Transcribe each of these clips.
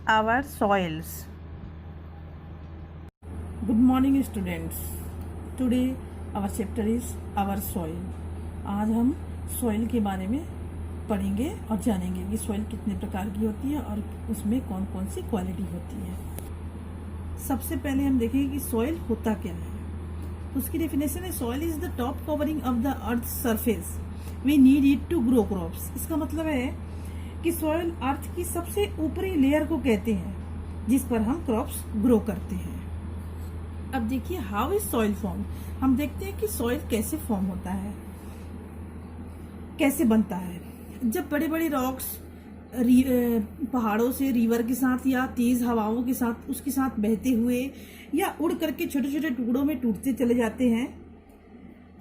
our soils. Good morning students. Today our chapter is our soil. आज हम soil के बारे में पढ़ेंगे और जानेंगे कि soil कितने प्रकार की होती है और उसमें कौन कौन सी क्वालिटी होती है। सबसे पहले हम देखेंगे कि soil होता क्या है। उसकी डेफिनेशन है soil is the top covering of the earth's surface. We need it to grow crops. इसका मतलब है कि soil अर्थ की सबसे ऊपरी लेयर को कहते हैं जिस पर हम क्रॉप्स ग्रो करते हैं। अब देखिए हाउ इज सॉइल फॉर्म। हम देखते हैं कि सॉइल कैसे फॉर्म होता है, कैसे बनता है। जब बड़े बड़े रॉक्स पहाड़ों से रिवर के साथ या तेज हवाओं के साथ उसके साथ बहते हुए या उड़ करके छोटे छोटे टुकड़ों में टूटते चले जाते हैं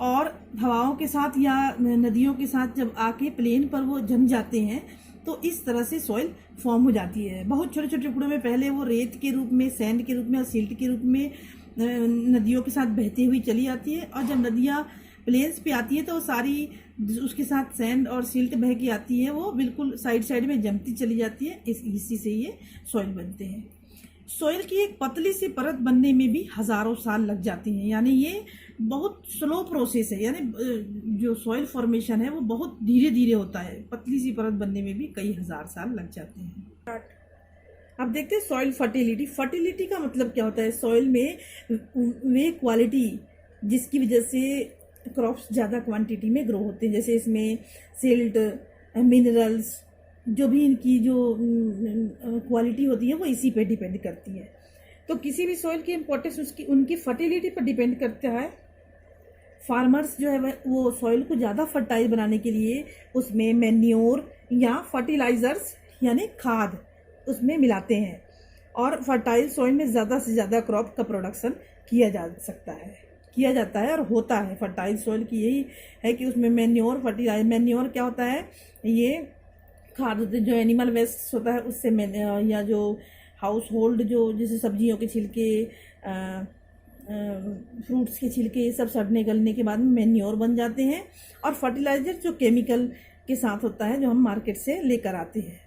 और हवाओं के साथ या नदियों के साथ जब आके प्लेन पर वो जम जाते हैं तो इस तरह से सॉइल फॉर्म हो जाती है। बहुत छोटे छोटे टुकड़ों में पहले वो रेत के रूप में, सैंड के रूप में और सिल्ट के रूप में नदियों के साथ बहती हुई चली आती है और जब नदियाँ प्लेन्स पे आती है तो सारी उसके साथ सैंड और सिल्ट बह के आती है, वो बिल्कुल साइड साइड में जमती चली जाती है। इसी से ये सॉइल बनते हैं। सॉइल की एक पतली सी परत बनने में भी हजारों साल लग जाते हैं, यानी ये बहुत स्लो प्रोसेस है। यानी जो सॉइल फॉर्मेशन है वो बहुत धीरे धीरे होता है। पतली सी परत बनने में भी कई हजार साल लग जाते हैं। अब देखते हैं सॉइल फर्टिलिटी। फर्टिलिटी का मतलब क्या होता है? सॉइल में वे क्वालिटी जिसकी वजह से क्रॉप्स ज़्यादा क्वांटिटी में ग्रो होते हैं, जैसे इसमें सिल्ट, मिनरल्स, जो भी इनकी जो क्वालिटी होती है वो इसी पे डिपेंड करती है। तो किसी भी सॉइल की इम्पोर्टेंस उनकी फर्टिलिटी पर डिपेंड करता है। फार्मर्स जो है वो सॉइल को ज़्यादा फर्टाइल बनाने के लिए उसमें मैन्योर या फर्टिलाइजर्स यानी खाद उसमें मिलाते हैं और फर्टाइल सॉइल में ज़्यादा से ज़्यादा क्रॉप का प्रोडक्शन किया जाता है और होता है। फर्टाइल सॉइल की यही है कि उसमें मैन्योर, फर्टिलाइजर। मैन्योर क्या होता है? ये खाद जो एनिमल वेस्ट होता है उससे या जो हाउस होल्ड जो जैसे सब्जियों के छिलके, फ्रूट्स के छिलके, ये सब सड़ने गलने के बाद में मैन्योर बन जाते हैं। और फर्टिलाइजर जो केमिकल के साथ होता है जो हम मार्केट से लेकर आते हैं।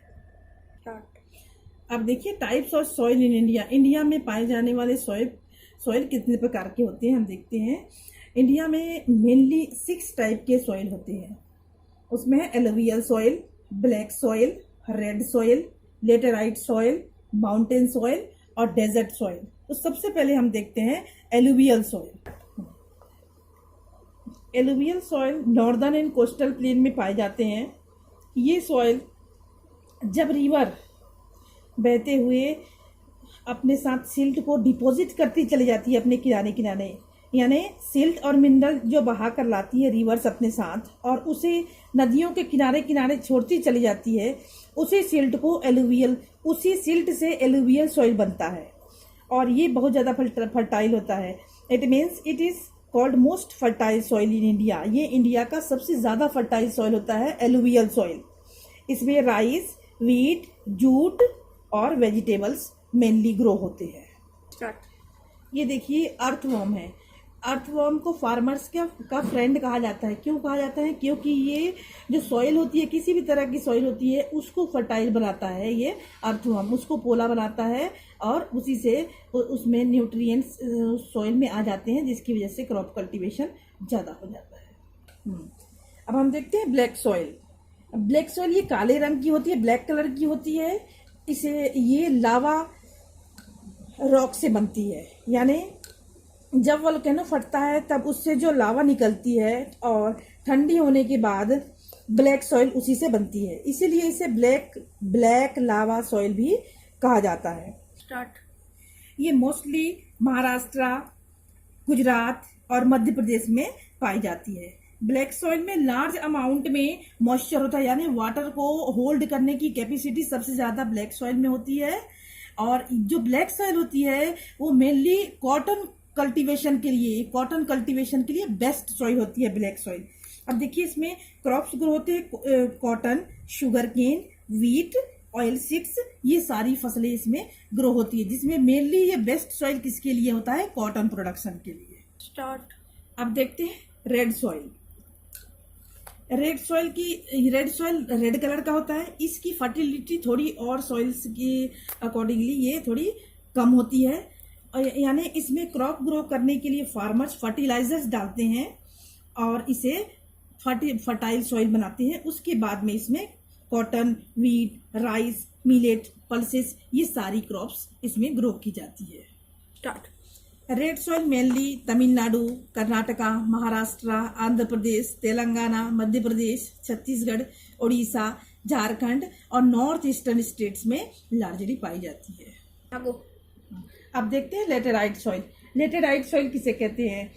अब देखिए types of soil in India. India में पाए जाने वाले सॉइल कितने प्रकार के होते हैं हम देखते हैं। इंडिया में मेनली 6 टाइप के सॉइल होते हैं। उसमें है alluvial soil, black soil, red soil, laterite soil, mountain soil और डेजर्ट सॉइल। तो सबसे पहले हम देखते हैं alluvial soil. Alluvial soil northern and coastal plain में पाए जाते हैं। ये सॉइल जब रिवर बहते हुए अपने साथ सिल्ट को डिपॉजिट करती चली जाती है अपने किनारे, यानी सिल्ट और मिनरल जो बहा कर लाती है रिवर्स अपने साथ और उसे नदियों के किनारे छोड़ती चली जाती है, उसी सिल्ट से एलुवियल सॉइल बनता है और ये बहुत ज़्यादा फर्टाइल होता है। It means it is called most fertile soil in India. ये इंडिया का सबसे ज़्यादा फर्टाइल सॉइल होता है एलुवियल सॉइल। इसमें राइस, व्हीट, जूट और वेजिटेबल्स मेनली ग्रो होते हैं। ये देखिए अर्थवर्म है। अर्थवर्म को फार्मर्स का फ्रेंड कहा जाता है। क्यों कहा जाता है? क्योंकि ये जो सॉइल होती है, किसी भी तरह की सॉइल होती है, उसको फर्टाइल बनाता है ये अर्थवर्म, उसको पोला बनाता है और उसी से उसमें न्यूट्रिएंट्स सॉइल में आ जाते हैं जिसकी वजह से क्रॉप कल्टीवेशन ज़्यादा हो जाता है। अब हम देखते हैं ब्लैक सॉइल। ब्लैक सॉइल ये काले रंग की होती है, ब्लैक कलर की होती है। ये लावा रॉक से बनती है, यानी जब वोल्केनो फटता है तब उससे जो लावा निकलती है और ठंडी होने के बाद ब्लैक सॉइल उसी से बनती है, इसीलिए इसे ब्लैक लावा सॉइल भी कहा जाता है। ये मोस्टली महाराष्ट्र, गुजरात और मध्य प्रदेश में पाई जाती है। ब्लैक सॉइल में लार्ज अमाउंट में मॉइस्चर होता है, यानी वाटर को होल्ड करने की कैपेसिटी सबसे ज्यादा ब्लैक सॉइल में होती है। और जो ब्लैक सॉइल होती है वो मेनली कॉटन कल्टीवेशन के लिए बेस्ट सॉइल होती है ब्लैक सॉइल। अब देखिए इसमें क्रॉप्स ग्रो होते हैं, cotton, sugar cane, wheat, oil seeds, ये सारी फसलें इसमें ग्रो होती है, जिसमें मेनली ये बेस्ट सॉइल किसके लिए होता है? कॉटन प्रोडक्शन के लिए। अब देखते हैं red soil. Red soil red colour का होता है। इसकी फर्टिलिटी थोड़ी और सॉइल्स की अकॉर्डिंगली ये थोड़ी कम होती है, यानी इसमें क्रॉप ग्रो करने के लिए फार्मर्स फर्टिलाइजर्स डालते हैं और इसे फर्टाइल सॉइल बनाते हैं। उसके बाद में इसमें cotton, wheat, rice, millet, pulses, ये सारी क्रॉप्स इसमें ग्रो की जाती है। Start. Red soil mainly Tamil Nadu, Karnataka, Maharashtra, Andhra Pradesh, Telangana, Madhya Pradesh, Chhattisgarh, Orissa, Jharkhand और नॉर्थ ईस्टर्न स्टेट्स में लार्जली पाई जाती है। अब देखते हैं लेटेराइट सॉइल। लेटेराइट सॉइल किसे कहते हैं?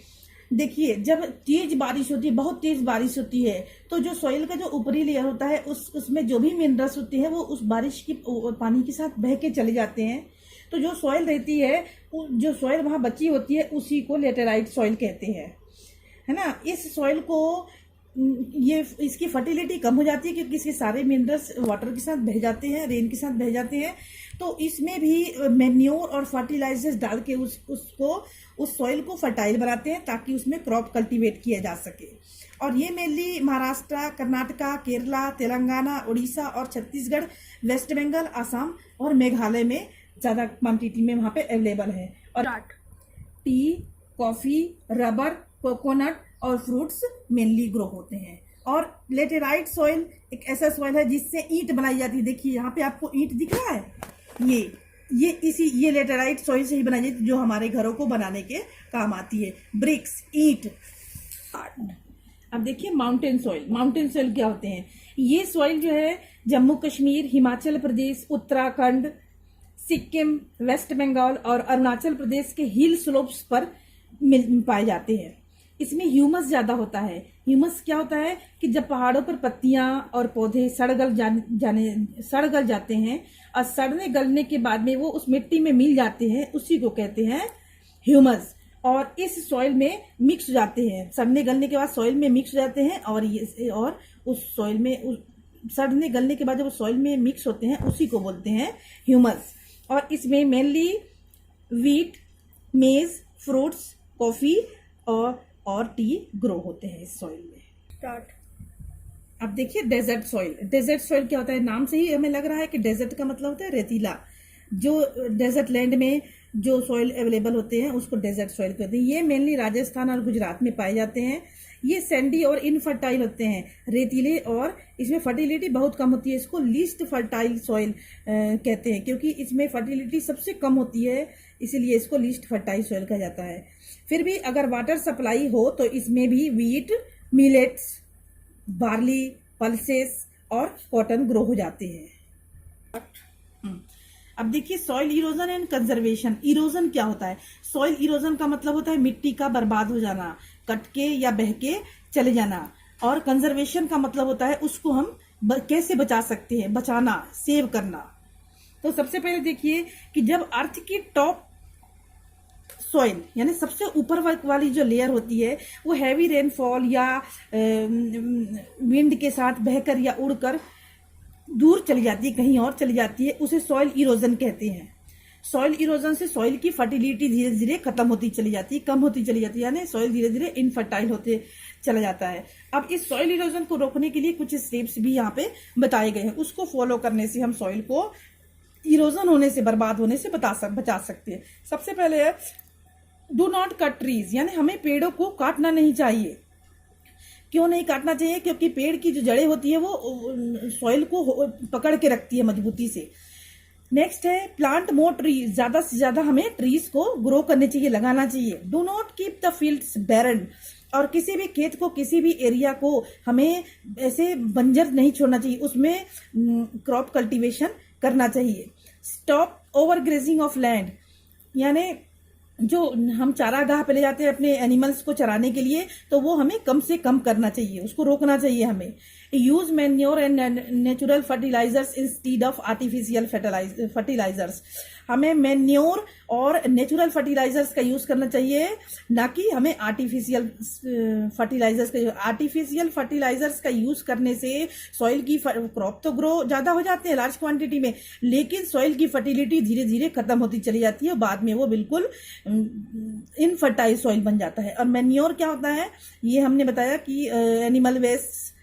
देखिए, जब तेज बारिश होती है, बहुत तेज बारिश होती है, तो जो सॉइल का जो ऊपरी लेयर होता है उसमें जो भी मिनरल्स होते हैं वो उस बारिश की पानी के साथ बह के चले जाते हैं। तो जो सॉइल रहती है, जो सॉइल वहां बची होती है, उसी को लेटेराइट सॉइल कहते हैं, है ना। इस सॉइल को इसकी फर्टिलिटी कम हो जाती है क्योंकि इसके सारे मिनरल्स वाटर के साथ बह जाते हैं, रेन के साथ बह जाते हैं। तो इसमें भी मैन्योर और फर्टिलाइजर्स डाल के उस सॉइल को फर्टाइल बनाते हैं ताकि उसमें क्रॉप कल्टीवेट किया जा सके। और ये मेनली महाराष्ट्र, कर्नाटका, केरला, तेलंगाना, उड़ीसा और छत्तीसगढ़, वेस्ट बंगाल, आसाम और मेघालय में ज्यादा क्वांटिटी में वहां पे अवेलेबल है। और टी, कॉफी, रबर, कोकोनट और फ्रूट्स मेनली ग्रो होते हैं। और लेटेराइट सॉइल एक ऐसा सॉइल है जिससे ईंट बनाई जाती है। देखिए यहाँ पे आपको ईंट दिख रहा है, ये लेटेराइट सॉइल से ही बनाई जाती है, जो हमारे घरों को बनाने के काम आती है। ब्रिक्स, ईंट। अब देखिए माउंटेन सॉइल। माउंटेन सॉइल क्या होते हैं? ये सॉइल जो है जम्मू कश्मीर, हिमाचल प्रदेश, उत्तराखंड, सिक्किम, वेस्ट बंगाल और अरुणाचल प्रदेश के हिल स्लोप्स पर पाए जाते हैं। इसमें ह्यूमस ज्यादा होता है। ह्यूमस क्या होता है कि जब पहाड़ों पर पत्तियां और पौधे सड़ गल जाते हैं और सड़ने गलने के बाद में वो उस मिट्टी में मिल जाते हैं, उसी को कहते हैं ह्यूमस। और इस सॉइल में मिक्स हो जाते हैं, सड़ने गलने के बाद सॉइल में मिक्स हो जाते हैं और उस सॉइल में सड़ने गलने के बाद जब सॉइल में मिक्स होते हैं उसी को बोलते हैं ह्यूमस। और इसमें मेनली वीट, मेज, फ्रूट्स, कॉफी और टी ग्रो होते हैं इस सॉइल में। स्टार्ट। अब देखिए डेजर्ट सॉइल। डेजर्ट सॉइल क्या होता है? नाम से ही हमें लग रहा है कि डेजर्ट का मतलब होता है रेतीला। जो डेजर्ट लैंड में जो सॉइल अवेलेबल होते हैं उसको डेजर्ट सॉइल कहते हैं। ये मेनली राजस्थान और गुजरात में पाए जाते हैं। ये सैंडी और इनफर्टाइल होते हैं, रेतीले, और इसमें फर्टिलिटी बहुत कम होती है। इसको लीस्ट फर्टाइल सॉइल कहते हैं क्योंकि इसमें फर्टिलिटी सबसे कम होती है, इसीलिए इसको लीस्ट फर्टाइल सॉइल कहा जाता है। फिर भी अगर वाटर सप्लाई हो तो इसमें भी वीट, मिलेट्स, बार्ली, पल्सेस और कॉटन ग्रो हो जाते हैं। अब देखिए soil erosion and conservation. Erosion क्या होता है? सॉइल इरोजन का मतलब होता है मिट्टी का बर्बाद हो जाना, कटके या बहके चले जाना। और कंजर्वेशन का मतलब होता है उसको हम कैसे बचा सकते हैं, बचाना, सेव करना। तो सबसे पहले देखिए कि जब अर्थ की टॉप सॉइल यानी सबसे ऊपर वाली जो लेयर होती है वो हैवी रेनफॉल या विंड के साथ बहकर या उड़कर दूर चली जाती है, कहीं और चली जाती है, उसे सॉइल इरोजन कहते हैं। सॉइल इरोजन से सॉइल की फर्टिलिटी धीरे धीरे खत्म होती चली जाती है, कम होती चली जाती है, यानी सॉइल धीरे धीरे इनफर्टाइल होते चला जाता है। अब इस सॉइल इरोजन को रोकने के लिए कुछ स्टेप्स भी यहाँ पे बताए गए हैं, उसको फॉलो करने से हम सॉइल को इरोजन होने से, बर्बाद होने से बचा सकते हैं। सबसे पहले है डू नॉट कट ट्रीज, यानी हमें पेड़ों को काटना नहीं चाहिए। क्यों नहीं काटना चाहिए? क्योंकि पेड़ की जो जड़ें होती है वो सॉइल को पकड़ के रखती है मजबूती से। नेक्स्ट है प्लांट मोर ट्रीज, ज्यादा से ज्यादा हमें ट्रीज को ग्रो करने चाहिए, लगाना चाहिए। Do not keep the fields barren, और किसी भी खेत को, किसी भी एरिया को हमें ऐसे बंजर नहीं छोड़ना चाहिए, उसमें क्रॉप कल्टीवेशन करना चाहिए। Stop over grazing of land, यानी जो हम चारागाह पे ले जाते हैं अपने एनिमल्स को चराने के लिए, तो वो हमें कम से कम करना चाहिए, उसको रोकना चाहिए हमें। Use manure and natural fertilisers instead of artificial fertilisers, हमें मैन्योर और नेचुरल फर्टिलाइजर्स का यूज करना चाहिए, ना कि हमें आर्टिफिशियल फर्टिलाइजर्स का। आर्टिफिशियल फर्टिलाइजर्स का यूज करने से सॉइल की क्रॉप तो ग्रो ज्यादा हो जाते हैं लार्ज क्वांटिटी में, लेकिन सॉइल की फर्टिलिटी धीरे धीरे खत्म होती चली जाती है, बाद में वो बिल्कुल इनफर्टाइल सॉइल बन जाता है। और मैन्योर क्या होता है? ये हमने बताया कि animal waste,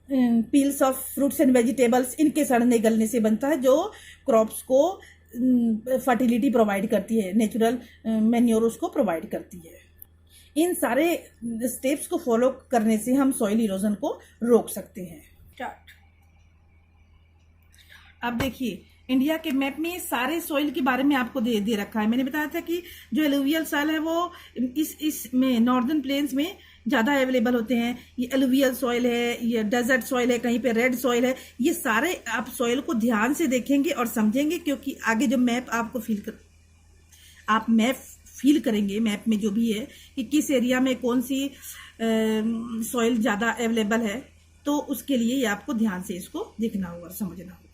peels of fruits and vegetables, इनके सड़ने गलने से बनता है, जो क्रॉप्स को फर्टिलिटी प्रोवाइड करती है, नेचुरल मैन्योर उसको प्रोवाइड करती है। इन सारे स्टेप्स को फॉलो करने से हम सॉइल इरोजन को रोक सकते हैं। स्टार्ट। अब देखिए इंडिया के मैप में सारे सॉइल के बारे में आपको दे रखा है। मैंने बताया था कि जो एलुवियल सॉइल है वो इस में नॉर्दर्न प्लेन्स में ज़्यादा अवेलेबल होते हैं। ये एलुवियल सॉइल है, ये डेजर्ट सॉइल है, कहीं पे रेड सॉइल है। ये सारे आप सॉइल को ध्यान से देखेंगे और समझेंगे, क्योंकि आगे जब मैप आपको आप मैप फील करेंगे, मैप में जो भी है कि किस एरिया में कौन सी सॉइल ज़्यादा अवेलेबल है, तो उसके लिए ये आपको ध्यान से इसको देखना होगा, समझना होगा।